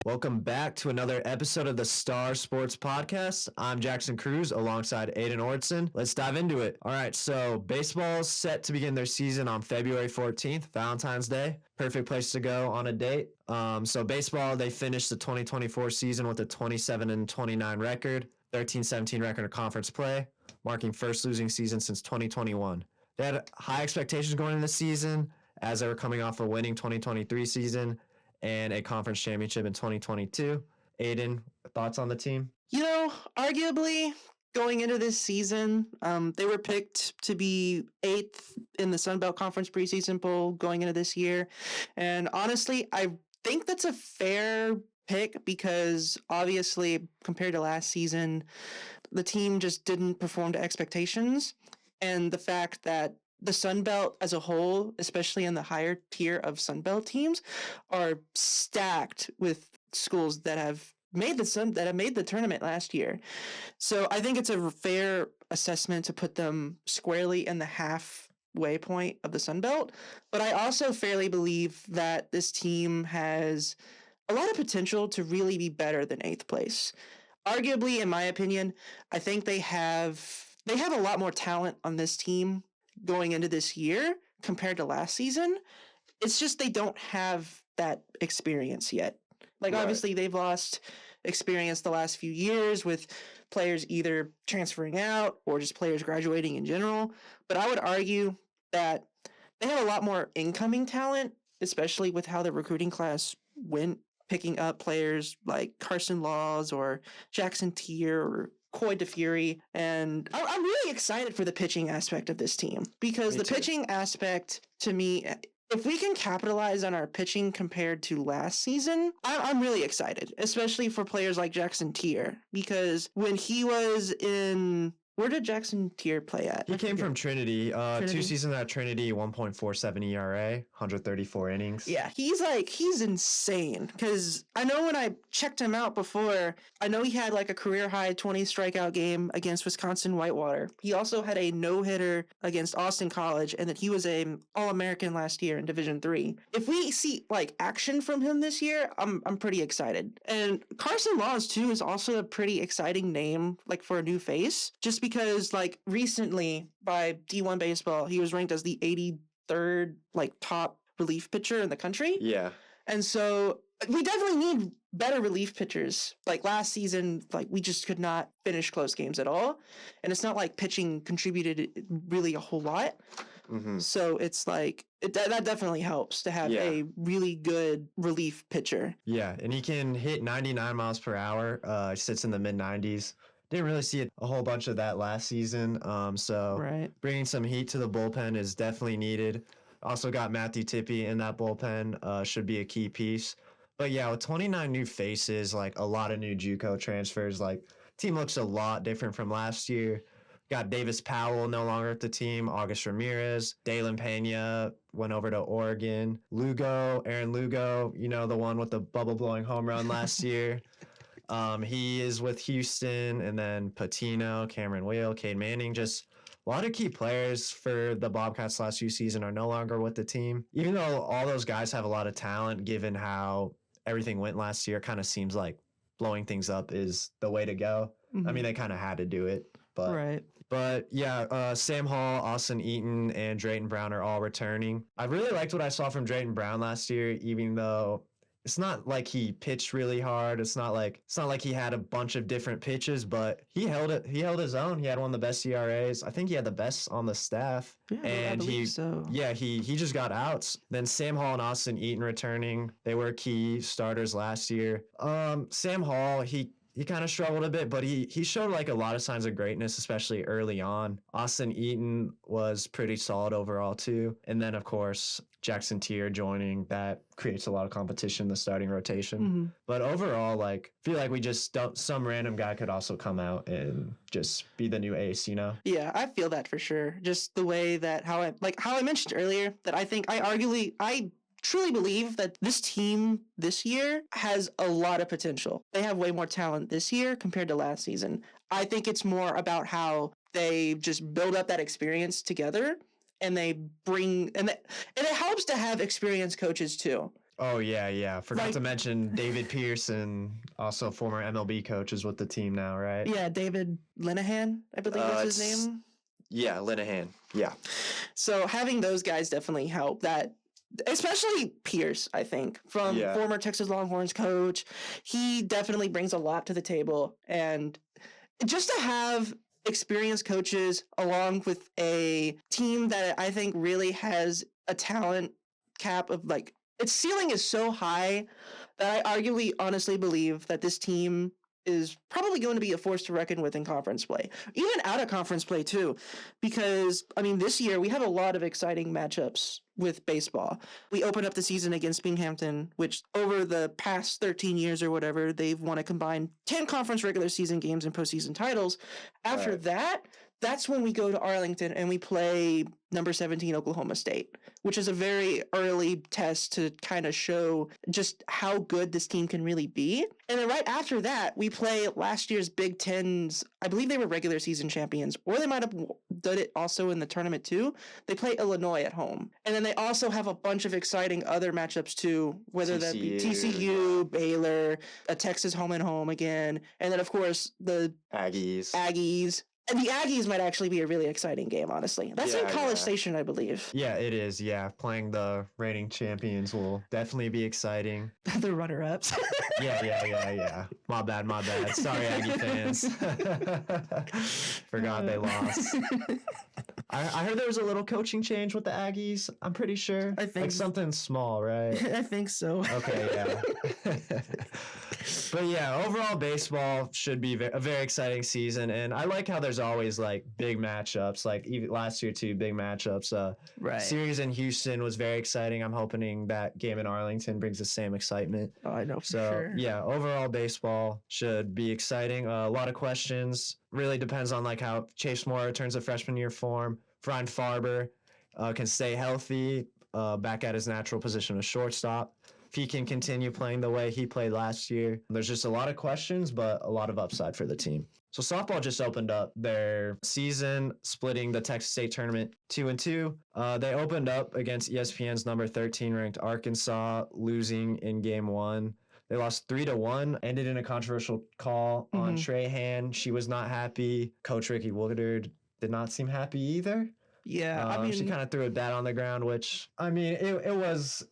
Welcome back to another episode of the Star Sports Podcast. I'm Jackson Cruz alongside Aiden Ortson. Let's dive into it. All right, so baseball's set to begin their season on February 14th, Valentine's Day. Perfect place to go on a date. So baseball, they finished the 2024 season with a 27-29 record, 13-17 record of conference play, marking first losing season since 2021. They had high expectations going into the season as they were coming off a winning 2023 season and a conference championship in 2022. Aiden, thoughts on the team? Arguably going into this season, they were picked to be 8th in the Sun Belt Conference preseason poll going into this year. And honestly, I think that's a fair pick because obviously compared to last season, the team just didn't perform to expectations. And the fact that the Sun Belt as a whole, especially in the higher tier of Sun Belt teams, are stacked with schools that have made the tournament last year. So I think it's a fair assessment to put them squarely in the halfway point of the Sun Belt. But I also fairly believe that this team has a lot of potential to really be better than 8th place. Arguably, in my opinion, I think they have a lot more talent on this team going into this year compared to last season. It's just they don't have that experience yet. Right. Obviously, they've lost experience the last few years with players either transferring out or just players graduating in general. But I would argue that they have a lot more incoming talent, especially with how the recruiting class went, picking up players like Carson Laws or Jackson Tier or Coy DeFury, and I'm really excited for the pitching aspect of this team because pitching aspect, to me, if we can capitalize on our pitching compared to last season, I'm really excited, especially for players like Jackson Tier, because when he was in... Where did Jackson Tier play at? He came from Trinity. 2 seasons at Trinity, 1.47 ERA, 134 innings. Yeah, he's insane. Because I know when I checked him out before, I know he had like a career high 20 strikeout game against Wisconsin Whitewater. He also had a no-hitter against Austin College, and then he was an All-American last year in Division III. If we see like action from him this year, I'm pretty excited. And Carson Laws too is also a pretty exciting name, like for a new face, just because like recently by D1 Baseball, he was ranked as the 83rd like top relief pitcher in the country. Yeah. And so we definitely need better relief pitchers. Like last season, like we just could not finish close games at all. And it's not like pitching contributed really a whole lot. Mm-hmm. So it's like that definitely helps to have a really good relief pitcher. Yeah, and he can hit 99 miles per hour. Sits in the mid 90s. Didn't really see a whole bunch of that last season. So bringing some heat to the bullpen is definitely needed. Also got Matthew Tippy in that bullpen. Should be a key piece. But yeah, with 29 new faces, like a lot of new JUCO transfers, like team looks a lot different from last year. Got Davis Powell no longer at the team. August Ramirez, Dalen Pena went over to Oregon. Aaron Lugo, the one with the bubble blowing home run last year. He is with Houston, and then Patino, Cameron Wheel, Cade Manning, just a lot of key players for the Bobcats last few seasons are no longer with the team. Even though all those guys have a lot of talent, given how everything went last year, kind of seems like blowing things up is the way to go. Mm-hmm. I mean, they kind of had to do it, but right. But yeah, Sam Hall, Austin Eaton, and Drayton Brown are all returning. I really liked what I saw from Drayton Brown last year, even though it's not like he pitched really hard. It's not like he had a bunch of different pitches, but he held it. He held his own. He had one of the best ERAs. I think he had the best on the staff. Yeah, and I believe so. Yeah, he just got outs. Then Sam Hall and Austin Eaton returning. They were key starters last year. Sam Hall, he kind of struggled a bit, but he showed like a lot of signs of greatness, especially early on. Austin Eaton was pretty solid overall too. And then of course, Jackson Tier joining, that creates a lot of competition in the starting rotation. Mm-hmm. But overall, like, I feel like we just don't, some random guy could also come out and just be the new ace, Yeah, I feel that for sure. Just the way that how I mentioned earlier that I truly believe that this team this year has a lot of potential. They have way more talent this year compared to last season. I think it's more about how they just build up that experience together, and they bring and it helps to have experienced coaches too. Oh, yeah. Forgot to mention David Pearson, also former MLB coach, is with the team now, right? Yeah, David Linehan, I believe is his name. Yeah, Linehan. Yeah. So having those guys definitely help that. Especially Pierce, I think, from former Texas Longhorns coach. He definitely brings a lot to the table. And just to have experienced coaches along with a team that I think really has a talent cap of like, its ceiling is so high that I arguably honestly believe that this team is probably going to be a force to reckon with in conference play, even out of conference play too, because I mean this year we have a lot of exciting matchups with baseball. We opened up the season against Binghamton, which over the past 13 years or whatever, they've won a combined 10 conference regular season games and postseason titles. After that, that's when we go to Arlington and we play number 17 Oklahoma State, which is a very early test to kind of show just how good this team can really be. And then right after that, we play last year's Big Ten's, I believe they were regular season champions, or they might have done it also in the tournament too. They play Illinois at home. And then they also have a bunch of exciting other matchups too, whether that be TCU, Baylor, a Texas home and home again, and then of course the Aggies. And the Aggies might actually be a really exciting game, honestly. That's in College Station, I believe. Yeah, it is. Yeah, playing the reigning champions will definitely be exciting. The runner-ups. Yeah. My bad. Sorry, Aggie fans. Forgot they lost. I heard there was a little coaching change with the Aggies. I'm pretty sure. I think like something small, right? I think so. Okay, yeah. But yeah, overall baseball should be a very exciting season, and I like how there's always like big matchups. Like even last year too, big matchups. Series in Houston was very exciting. I'm hoping that game in Arlington brings the same excitement. Oh, I know for sure. Yeah, overall baseball should be exciting. A lot of questions. Really depends on like how Chase Moore returns to freshman year form. Brian Farber can stay healthy, back at his natural position of shortstop. If he can continue playing the way he played last year. There's just a lot of questions, but a lot of upside for the team. So softball just opened up their season, splitting the Texas State tournament 2-2. They opened up against ESPN's number 13 ranked Arkansas, losing in game 1. They lost 3-1, ended in a controversial call on Trahan. She was not happy. Coach Ricky Woodard did not seem happy either. Yeah, I mean, she kind of threw a bat on the ground, which I mean, it was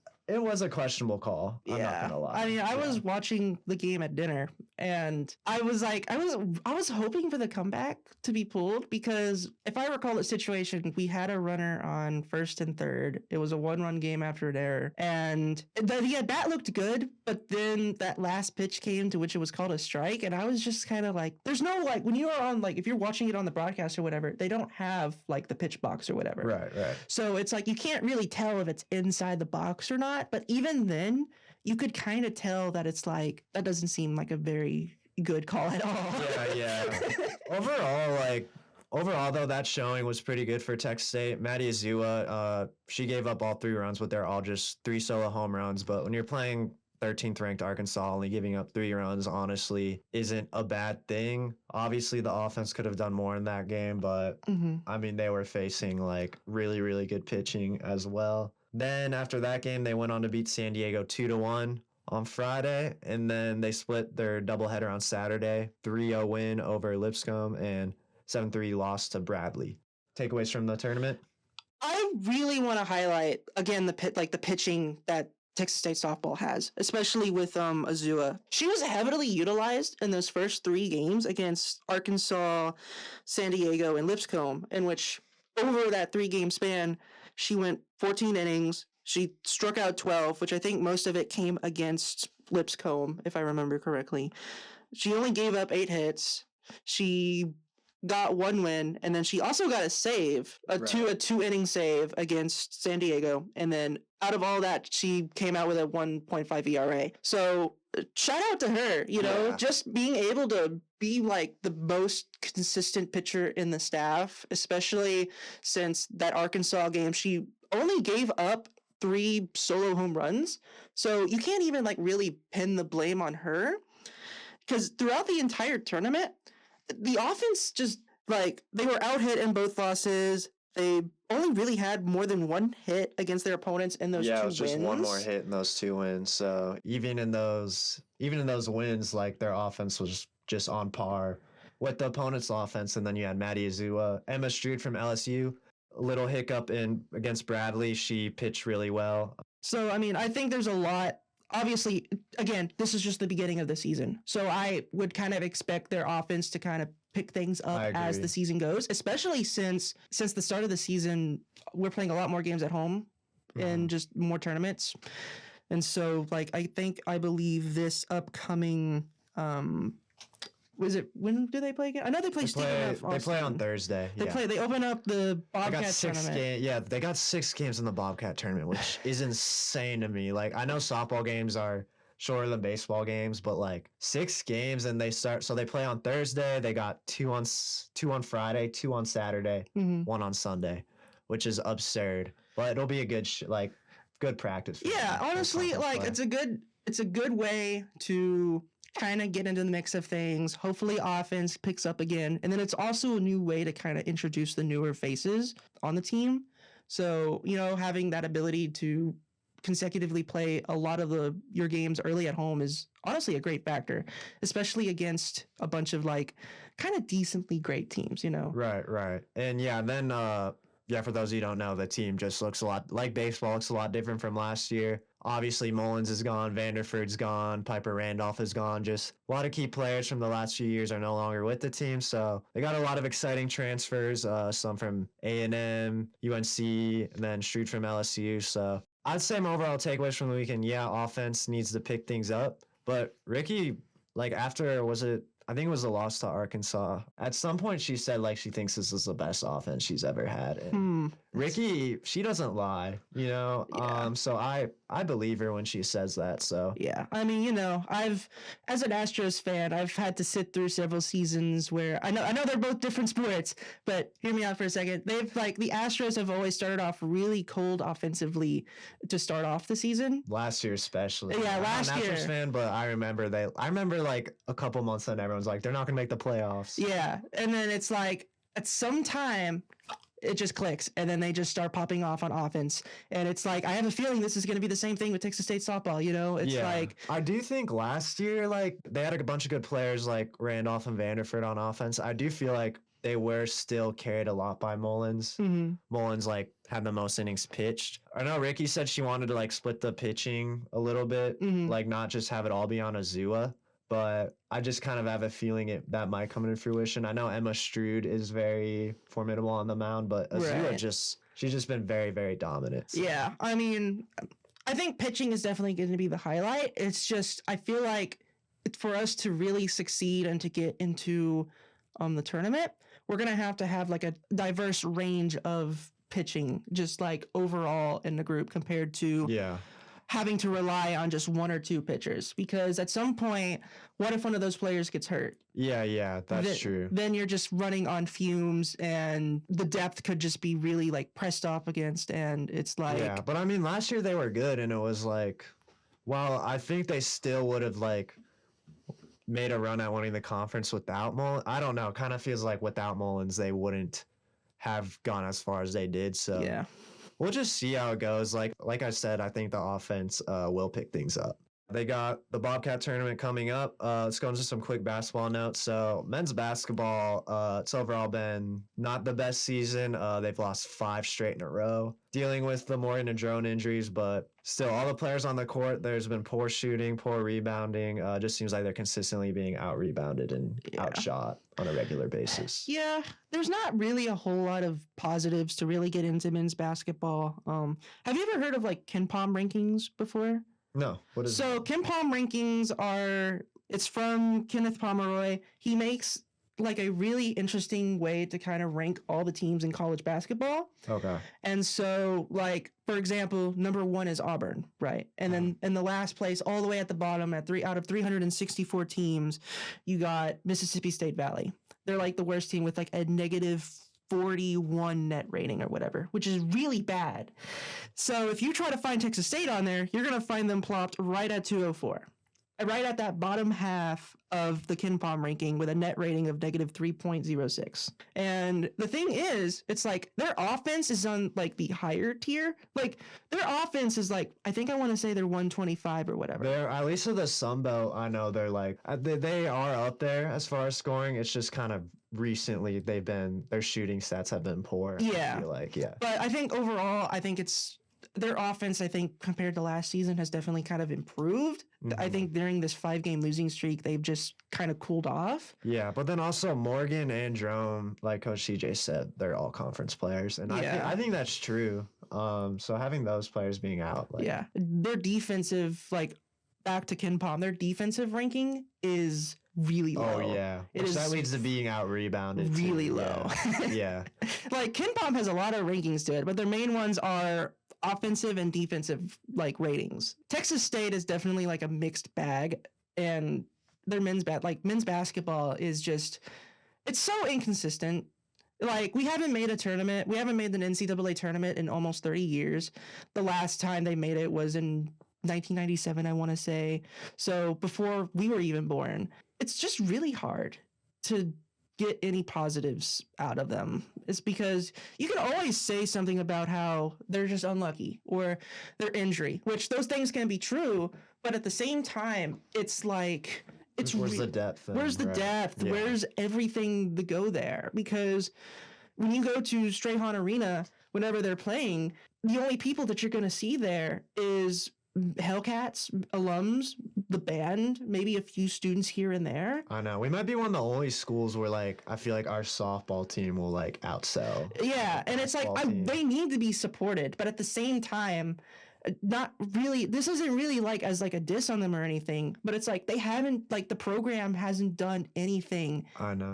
a questionable call. I'm not gonna lie. I mean, I was watching the game at dinner, and I was like, I was hoping for the comeback to be pulled, because if I recall the situation, we had a runner on first and third. It was a 1-run game after an error, and the at-bat looked good, but then that last pitch came to which it was called a strike, and I was just kind of like, there's no like, when you are on, like, if you're watching it on the broadcast or whatever, they don't have like the pitch box or whatever. Right. So it's like you can't really tell if it's inside the box or not. But even then, you could kind of tell that it's like, that doesn't seem like a very good call at all. Yeah. Overall, though, that showing was pretty good for Texas State. Maddie Azua, she gave up all 3 runs, but they're all just 3 solo home runs. But when you're playing 13th ranked Arkansas, only giving up 3 runs, honestly, isn't a bad thing. Obviously, the offense could have done more in that game, but I mean, they were facing like really, really good pitching as well. Then after that game, they went on to beat San Diego 2-1 on Friday, and then they split their doubleheader on Saturday, 3-0 win over Lipscomb and 7-3 loss to Bradley. Takeaways from the tournament? I really want to highlight again the pitching that Texas State softball has, especially with Azua. She was heavily utilized in those first 3 games against Arkansas, San Diego, and Lipscomb, in which over that 3-game span, she went 14 innings. She struck out 12, which I think most of it came against Lipscomb, if I remember correctly. She only gave up 8 hits. She got 1 win, and then she also got a save, a 2-inning save against San Diego. And then out of all that, she came out with a 1.5 ERA. So shout out to her, just being able to be like the most consistent pitcher in the staff, especially since that Arkansas game, she only gave up 3 solo home runs. So you can't even like really pin the blame on her, because throughout the entire tournament, the offense just like, they were out hit in both losses. They only really had more than one hit against their opponents in those Yeah, two it was just wins. one more hit in those 2 wins. So even in those wins, like their offense was just on par with the opponent's offense. And then you had Maddie Azua, Emma Stroud from LSU. A little hiccup in against Bradley. She pitched really well. So I mean, I think there's a lot. Obviously, again, this is just the beginning of the season. So I would kind of expect their offense to kind of pick things up as the season goes, especially since the start of the season, we're playing a lot more games at home and just more tournaments. And so, like, I believe this upcoming, when do they play again? I know they play They play on Thursday. They open up the Bobcat tournament. They got 6 games in the Bobcat tournament, which is insane to me. Like, I know softball games are shorter than baseball games, but like 6 games, and they play on Thursday. They got 2 on Friday, 2 on Saturday, 1 on Sunday, which is absurd. But it'll be a good practice. Yeah, honestly, like it's a good way to kind of get into the mix of things. Hopefully offense picks up again. And then it's also a new way to kind of introduce the newer faces on the team. So, having that ability to consecutively play a lot of your games early at home is honestly a great factor, especially against a bunch of like kind of decently great teams, Right. And then for those of you who don't know, the team just looks a lot like baseball. Looks a lot different from last year. Obviously, Mullins is gone, Vanderford's gone, Piper Randolph is gone. Just a lot of key players from the last few years are no longer with the team. So they got a lot of exciting transfers, some from A&M, UNC, and then Stroud from LSU. So I'd say my overall takeaways from the weekend, offense needs to pick things up. But Ricky, like after, I think it was a loss to Arkansas. At some point, she said like she thinks this is the best offense she's ever had. And Ricky, she doesn't lie, So I believe her when she says that. So yeah, I mean, as an Astros fan, I've had to sit through several seasons where I know they're both different sports, but hear me out for a second. The Astros have always started off really cold offensively to start off the season. Last year especially. Yeah, last year. I'm not a Astros fan, but I remember like a couple months and everyone's like, they're not gonna make the playoffs. Yeah, and then it's like at some time it just clicks, and then they just start popping off on offense. And it's like, I have a feeling this is going to be the same thing with Texas State softball, It's like... I do think last year, like, they had a bunch of good players like Randolph and Vanderford on offense. I do feel like they were still carried a lot by Mullins. Mullins, like, had the most innings pitched. I know Ricky said she wanted to, like, split the pitching a little bit, like, not just have it all be on Azua. But I just kind of have a feeling that might come into fruition. I know Emma Stroud is very formidable on the mound, but Azua she's just been very, very dominant. So. Yeah, I mean, I think pitching is definitely going to be the highlight. It's just, I feel like for us to really succeed and to get into the tournament, we're going to have like a diverse range of pitching, just like overall in the group compared to having to rely on just 1 or 2 pitchers, because at some point, what if one of those players gets hurt? Yeah, that's true. Then you're just running on fumes, and the depth could just be really like pressed off against, and it's like... Yeah, but I mean, last year they were good, and it was like, well, I think they still would have like made a run at winning the conference without Mullins. I don't know. Kind of feels like without Mullins, they wouldn't have gone as far as they did. So yeah. We'll just see how it goes. Like I said, I think the offense will pick things up. They got the Bobcat tournament coming up. Let's go into some quick basketball notes. So men's basketball, it's overall been not the best season. They've lost 5 straight in a row, dealing with the Morgan and Drone injuries, but still all the players on the court, there's been poor shooting, poor rebounding. Just seems like they're consistently being out-rebounded and outshot on a regular basis. Yeah, there's not really a whole lot of positives to really get into men's basketball. Have you ever heard of like KenPom rankings before? No. What is so KenPom rankings it's from Kenneth Pomeroy. He makes like a really interesting way to kind of rank all the teams in college basketball. Okay. And so like, for example, number 1 is Auburn, right? And then in the last place, all the way at the bottom out of 364 teams, you got Mississippi State Valley. They're like the worst team with like a negative 41 net rating or whatever, which is really bad. So if you try to find Texas State on there, you're going to find them plopped right at 204. right at that bottom half of the KenPom ranking with a net rating of negative 3.06. And the thing is, it's like their offense is on like the higher tier. Like their offense is like, I think I want to say they're 125 or whatever. They're at least of the Sun Belt. I know they're like they are up there as far as scoring. It's just kind of recently their shooting stats have been poor. Yeah, I feel like, yeah. But I think overall, I think it's their offense, I think, compared to last season, has definitely kind of improved. Mm-hmm. I think during this 5-game losing streak, they've just kind of cooled off. Yeah, but then also Morgan and Jerome, like Coach CJ said, they're all conference players. And I think that's true. So having those players being out. Like, yeah. Their defensive, like, back to KenPom, their defensive ranking is really low. Oh, yeah. That leads to being out-rebounded. Really low. Yeah. Like, KenPom has a lot of rankings to it, but their main ones are offensive and defensive like ratings. Texas State is definitely like a mixed bag, and their men's basketball is just, it's so inconsistent. Like, we haven't made a tournament. We haven't made the NCAA tournament in almost 30 years. The last time they made it was in 1997, I want to say. So before we were even born. It's just really hard to get any positives out of them. It's because you can always say something about how they're just unlucky or their injury, which those things can be true, but at the same time, it's like, where's the depth? Where's the depth? Yeah. Where's everything to go there? Because when you go to Strahan Arena, whenever they're playing, the only people that you're going to see there is Hellcats, alums, the band, maybe a few students here and there. I know. We might be one of the only schools where, like, I feel like our softball team will, like, outsell. Yeah, and it's like, they need to be supported, but at the same time, not really, this isn't really like as like a diss on them or anything, but it's like they haven't, like, the program hasn't done anything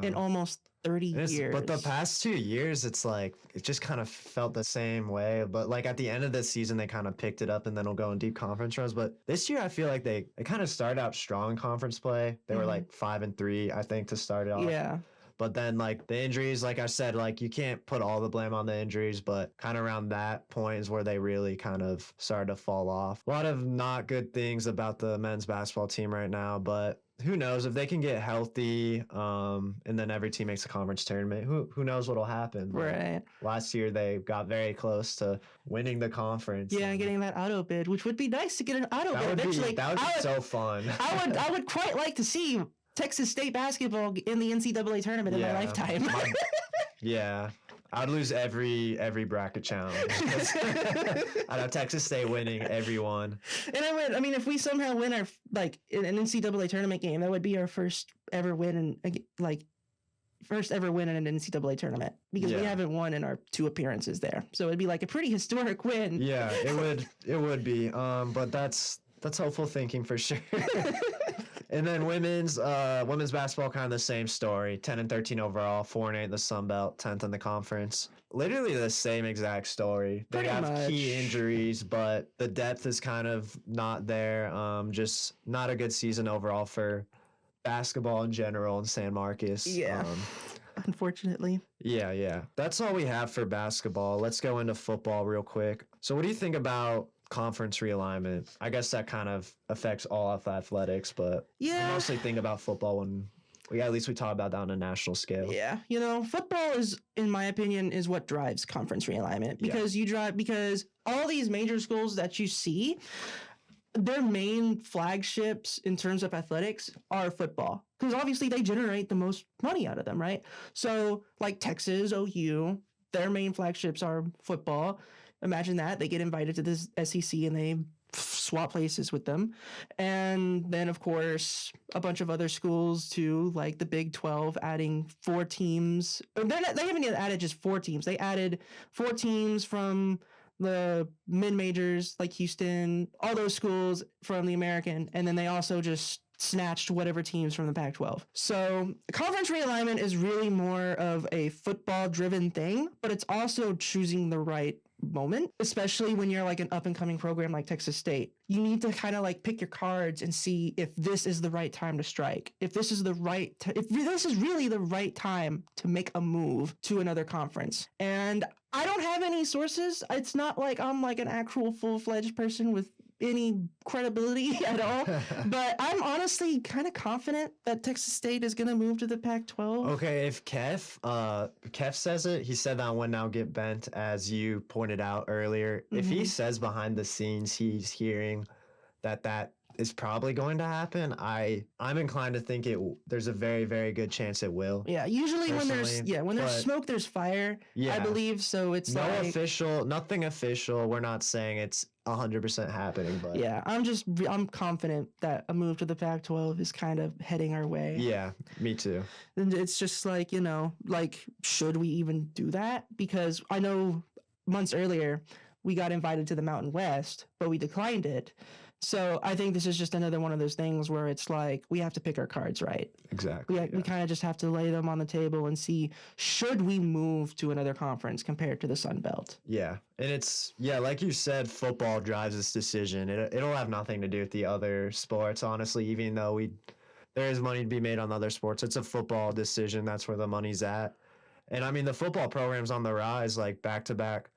in almost 30 years. But the past 2 years, it's like, it just kind of felt the same way. But like at the end of the season, they kind of picked it up and then will go in deep conference runs. But this year, I feel like they kind of started out strong in conference play. They were like 5-3, I think, to start it off. Yeah. But then, like, the injuries, like I said, like, you can't put all the blame on the injuries, but kind of around that point is where they really kind of started to fall off. A lot of not good things about the men's basketball team right now, but who knows if they can get healthy, and then every team makes a conference tournament, who knows what'll happen. Right. Last year, they got very close to winning the conference. Yeah, and getting that auto bid, which would be nice to get an auto bid eventually. That would be so fun. I would quite like to see Texas State basketball in the NCAA tournament in my lifetime. Yeah. I'd lose every bracket challenge. I'd have Texas State winning every one. And I mean, if we somehow win our, like, an NCAA tournament game, that would be our first ever win in an NCAA tournament, because we haven't won in our 2 appearances there. So it'd be like a pretty historic win. Yeah, it would be. But that's hopeful thinking for sure. And then women's basketball, kind of the same story. 10-13 overall, 4-8 in the Sun Belt, 10th in the conference. Literally the same exact story. They have key injuries, but the depth is kind of not there. Just not a good season overall for basketball in general in San Marcos. Yeah. Unfortunately. Yeah. That's all we have for basketball. Let's go into football real quick. So what do you think about conference realignment? I guess that kind of affects all of athletics, but I mostly think about football when we talk about that on a national scale. Yeah, football is, in my opinion, is what drives conference realignment, because because all these major schools that you see, their main flagships in terms of athletics are football, because obviously they generate the most money out of them, right? So like Texas, OU, their main flagships are football. Imagine that. They get invited to this SEC and they swap places with them. And then, of course, a bunch of other schools too, like the Big 12, adding 4 teams. They haven't even added just 4 teams. They added 4 teams from the mid-majors, like Houston, all those schools from the American. And then they also just snatched whatever teams from the Pac-12. So conference realignment is really more of a football-driven thing, but it's also choosing the right moment, especially when you're like an up-and-coming program like Texas State. You need to kind of like pick your cards and see if this is the right time to strike, if this is if this is really the right time to make a move to another conference. And I don't have any sources. It's not like I'm like an actual full-fledged person with any credibility at all. But I'm honestly kind of confident that Texas State is going to move to the Pac-12. Okay, if Kev says it, he said that one now get bent, as you pointed out earlier. If he says behind the scenes he's hearing that is probably going to happen, I'm inclined to think there's a very, very good chance it will. Yeah, usually when there's smoke, there's fire. Yeah, I believe so. It's nothing official. We're not saying it's 100% happening, but yeah, I'm confident that a move to the Pac-12 is kind of heading our way. Yeah, me too. And it's just like, should we even do that? Because I know months earlier we got invited to the Mountain West, but we declined it. So I think this is just another one of those things where it's like we have to pick our cards right. Exactly. We kind of just have to lay them on the table and see, should we move to another conference compared to the Sun Belt? Yeah. And like you said, football drives this decision. It'll have nothing to do with the other sports, honestly, even though there is money to be made on other sports. It's a football decision. That's where the money's at. And I mean, the football program's on the rise, like back-to-back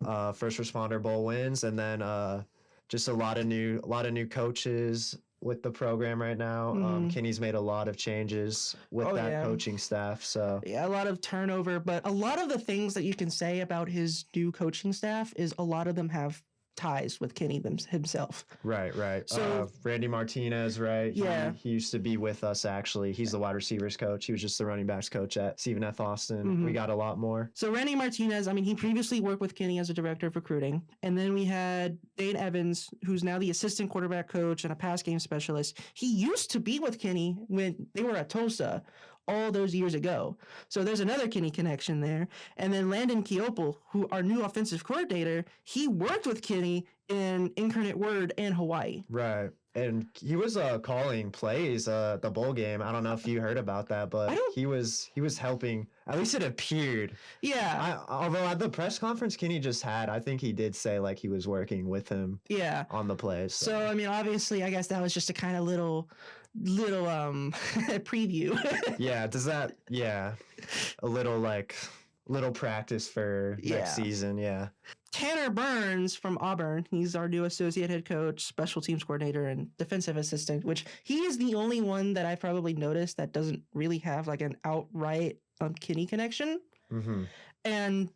First Responder Bowl wins, and then just a lot of new coaches with the program right now. Kenny's made a lot of changes with coaching staff. So yeah, a lot of turnover, but a lot of the things that you can say about his new coaching staff is a lot of them have ties with Kenny himself. Right. So Randy Martinez, right? Yeah. He used to be with us, actually. He's the wide receivers coach. He was just the running backs coach at Stephen F. Austin. We got a lot more. So Randy Martinez, I mean, he previously worked with Kenny as a director of recruiting. And then we had Dane Evans, who's now the assistant quarterback coach and a pass game specialist. He used to be with Kenny when they were at Tulsa all those years ago. So there's another Kenny connection there. And then Landon Kiopel, who our new offensive coordinator, he worked with Kenny in Incarnate Word and Hawaii. Right. And he was calling plays the bowl game. I don't know if you heard about that, but he was helping. At least it appeared. Yeah. Although at the press conference Kenny just had, I think he did say like he was working with him. Yeah. On the plays. So I mean, obviously, I guess that was just a kind of little preview. Yeah. Does that? Yeah. A little practice for next season. Yeah. Tanner Burns from Auburn, he's our new associate head coach, special teams coordinator, and defensive assistant, which he is the only one that I've probably noticed that doesn't really have like an outright Kenny connection. And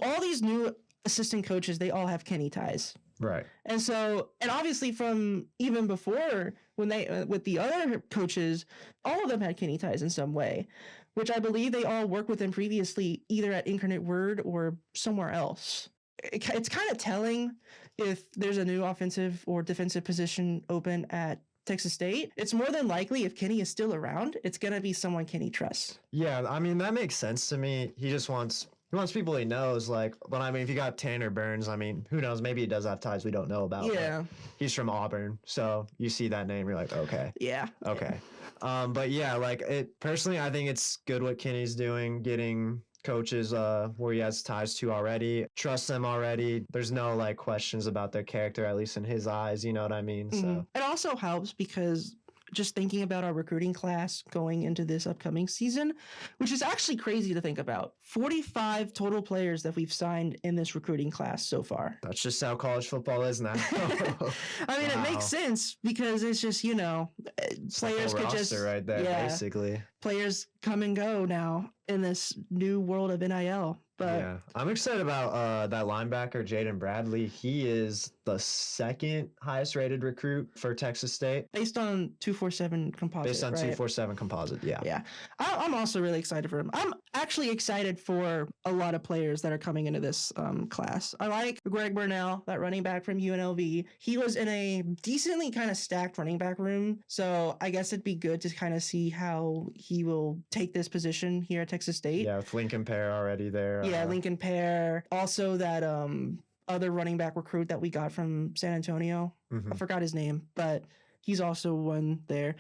all these new assistant coaches, they all have Kenny ties. Right. And so, and obviously from even before when they, with the other coaches, all of them had Kenny ties in some way, which I believe they all worked with him previously, either at Incarnate Word or somewhere else. It's kind of telling if there's a new offensive or defensive position open at Texas State. It's more than likely if Kenny is still around, it's going to be someone Kenny trusts. Yeah, I mean, that makes sense to me. He wants people he knows, like, but I mean, if you got Tanner Burns, I mean, who knows? Maybe he does have ties we don't know about. Yeah. He's from Auburn, so you see that name, you're like, okay. Yeah. Okay. But yeah, like, personally, I think it's good what Kenny's doing, getting coaches where he has ties to already, trust them already. There's no like questions about their character, at least in his eyes, you know what I mean? So it also helps because just thinking about our recruiting class going into this upcoming season, which is actually crazy to think about. 45 total players that we've signed in this recruiting class so far. That's just how college football is now. I mean, It makes sense because it's just, it's players could just right there, basically. Players come and go now in this new world of NIL. But yeah, I'm excited about that linebacker, Jaden Bradley. He is the second highest rated recruit for Texas State. Based on 247 composite. Based on 247 composite, yeah. Yeah. I'm also really excited for him. I'm actually excited for a lot of players that are coming into this class. I like Greg Burnell, that running back from UNLV. He was in a decently kind of stacked running back room. So I guess it'd be good to kind of see how he will take this position here at Texas State. Yeah, with Lincoln Pear already there. Yeah, Lincoln Pear. Also that other running back recruit that we got from San Antonio. I forgot his name, but he's also one there.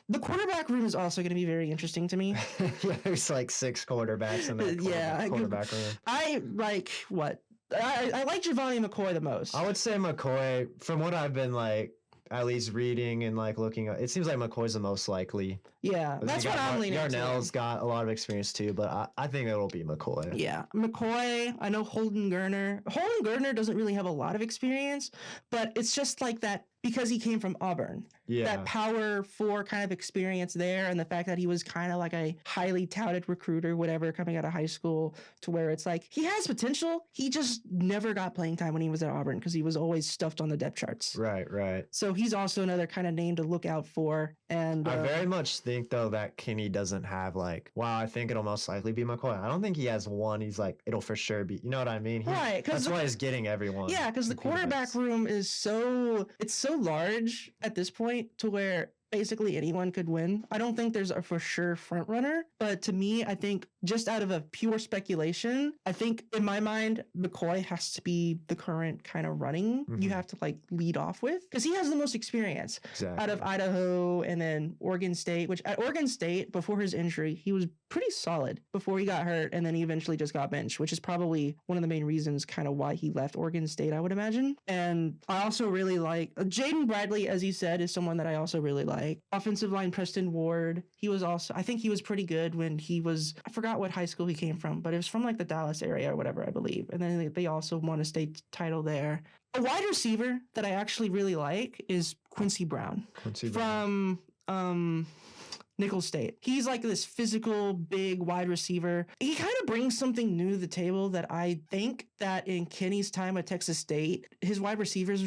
The quarterback room is also going to be very interesting to me. Yeah, there's like 6 quarterbacks in that quarterback room. I like what? I like Giovanni McCoy the most. I would say McCoy, from what I've been like at least reading and like looking, it seems like McCoy's the most likely. Yeah, that's what I'm leaning to. Yarnell's got a lot of experience too, but I think it'll be McCoy. Yeah, McCoy. I know Holden Geriner. Holden Geriner doesn't really have a lot of experience, but it's just like that because he came from Auburn. Yeah. That power 4 kind of experience there, and the fact that he was kind of like a highly touted recruiter, whatever, coming out of high school, to where it's like he has potential. He just never got playing time when he was at Auburn because he was always stuffed on the depth charts. Right. So he's also another kind of name to look out for. And I very much think though that Kinney doesn't have like, wow, I think it'll most likely be McCoy. I don't think he has one. He's like, it'll for sure be. You know what I mean? Right. That's why he's getting everyone. Yeah, because the quarterback room is so large at this point to where basically anyone could win. I don't think there's a for sure front runner, but to me, I think just out of a pure speculation, I think in my mind, McCoy has to be the current kind of running you have to like lead off with because he has the most experience out of Idaho and then Oregon State, which at Oregon State before his injury, he was pretty solid before he got hurt and then he eventually just got benched, which is probably one of the main reasons kind of why he left Oregon State, I would imagine. And I also really like Jaden Bradley, as you said, is someone that I also really like. Offensive line Preston Ward. He was also, I think he was pretty good when he was, I forgot what high school he came from, but it was from like the Dallas area or whatever, I believe. And then they also won a state title there. A wide receiver that I actually really like is Quincy Brown. From Nicholls State. He's like this physical, big wide receiver. He kind of brings something new to the table that I think that in Kenny's time at Texas State, his wide receivers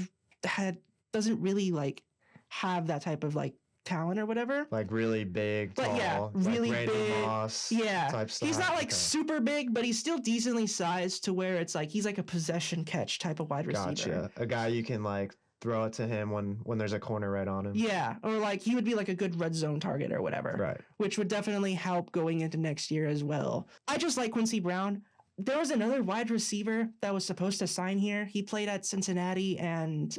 doesn't really like have that type of like talent or whatever. Like really big, tall, but yeah, really like big. Moss type stuff. He's not like super big, but he's still decently sized to where it's like he's like a possession catch type of wide receiver. Gotcha. A guy you can like throw it to him when there's a corner right on him. Yeah, or like he would be like a good red zone target or whatever. Right. Which would definitely help going into next year as well. I just like Quincy Brown. There was another wide receiver that was supposed to sign here. He played at Cincinnati and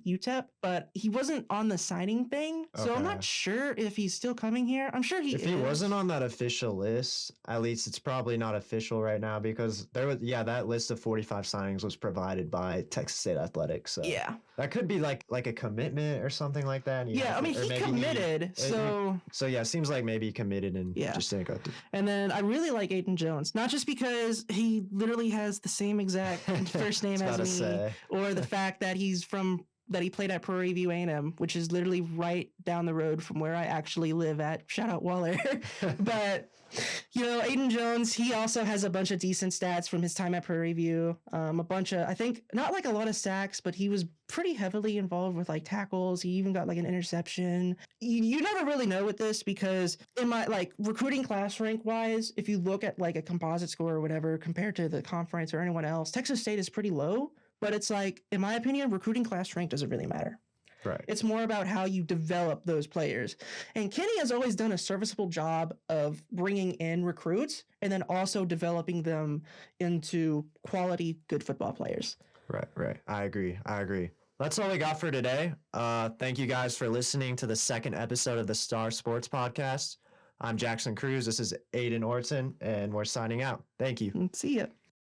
UTEP, but he wasn't on the signing thing. So I'm not sure if he's still coming here. I'm sure he is. If he wasn't on that official list, at least it's probably not official right now because that list of 45 signings was provided by Texas State Athletics. So yeah, that could be like a commitment or something like that. Yeah, I mean, he committed. So yeah, it seems like maybe he committed and just didn't go through. And then I really like Aiden Jones, not just because he literally has the same exact first name as me, or the fact that he played at Prairie View A&M, which is literally right down the road from where I actually live at. Shout out Waller. But, Aiden Jones, he also has a bunch of decent stats from his time at Prairie View. A bunch of, I think, not like a lot of sacks, but he was pretty heavily involved with like tackles. He even got like an interception. You never really know with this because in my like recruiting class rank wise, if you look at like a composite score or whatever compared to the conference or anyone else, Texas State is pretty low. But it's like, in my opinion, recruiting class rank doesn't really matter. Right. It's more about how you develop those players. And Kenny has always done a serviceable job of bringing in recruits and then also developing them into quality, good football players. Right. I agree. That's all we got for today. Thank you guys for listening to the second episode of the Star Sports Podcast. I'm Jackson Cruz. This is Aiden Orton, and we're signing out. Thank you. See ya.